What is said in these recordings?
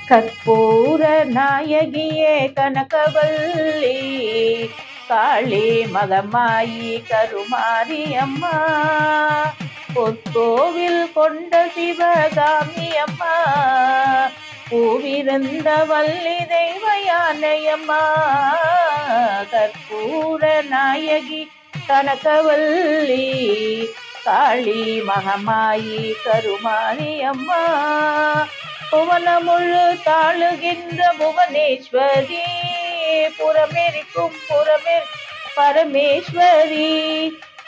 கற்பூர நாயகியே கனகவல்லி காளி மகமாயி கருமாரியம்மா பொற்கோவில் கொண்ட சிவகாமி அம்மா பூவிருந்த வள்ளி தெய்வ யானையம்மா கற்பூர நாயகி கனகவல்லி காளி மகமாயி கருமாரியம்மா புவனமுழு தாழுகின்ற புவனேஸ்வரி புறமெரிக்கும் பரமேஸ்வரி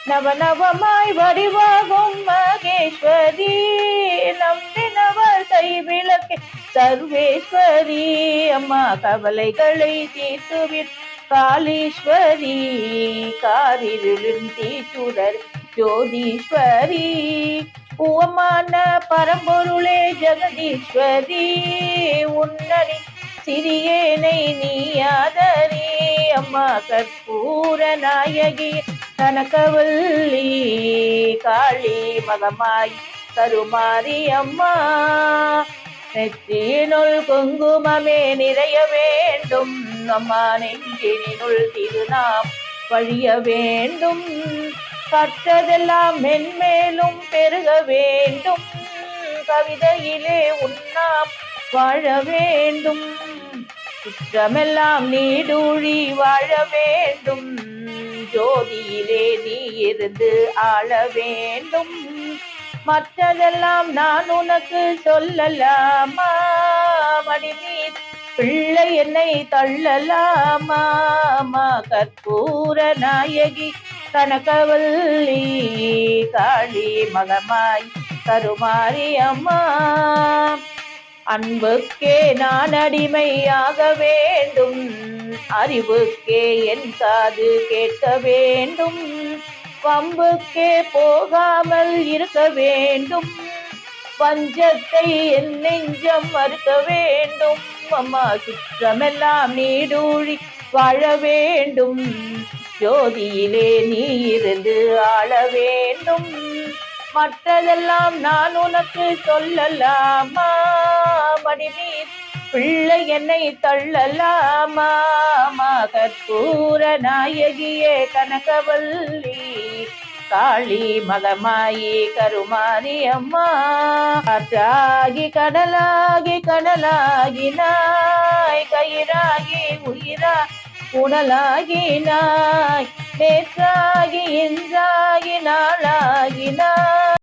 நவநவமாய் வடிவாகும் மகேஸ்வரி நம்பினவர் கைவிளக்கு சர்வேஸ்வரி அம்மா கவலைகளை தீர்த்துவிட் காளீஸ்வரி காரிருளின் தீச்சுடர் ஜோதீஸ்வரி உவமான பரம்பொருளே ஜெகதீஸ்வரி உன்னடி சிறியேனை நீயாதரி அம்மா கற்பூர நாயகி கனகவல்லி காளி மகமாய் கருமாரி அம்மா நெற்றியினுள் குங்குமமே நிறைய வேண்டும் அம்மா நெஞ்சினுள் திருநாம் வழிய வேண்டும் கற்றதெல்லாம் மென்மேலும் பெருக வேண்டும் கவிதையிலே உண்ணாம் வாழ வேண்டும் குற்றமெல்லாம் நீடூழி வாழ வேண்டும் ஜோதியிலே நீ இருந்து ஆள வேண்டும் மற்றதெல்லாம் நான் உனக்கு சொல்லலாமா மடிமீர் பிள்ளை என்னை தள்ளலாமா கற்பூர நாயகி கனகவல்லி காளி மகமாய் கருமாரி அம்மா அன்புக்கே நான் அடிமையாக வேண்டும் அறிவுக்கே என் காது கேட்க வேண்டும் வம்புக்கே போகாமல் இருக்க வேண்டும் பஞ்சத்தை என் நெஞ்சம் மறுக்க வேண்டும் அம்மா சுற்றமெல்லாம் நீடூழி வாழ வேண்டும் ஜோதியிலே நீ இருந்து ஆள வேண்டும் மற்றதெல்லாம் நான் உனக்கு சொல்லலாமா மடிமீர் பிள்ளை என்னை தள்ளலாமா கற்பூர நாயகியே கனகவல்லி காளி மகமாயி கருமாரி அம்மா காற்றாகி கடலாகி கடலாகினாய் கயிறாகி உயிரா உடலாகினாய் நேற்றாகி இன்றாகி நாளாகினாய்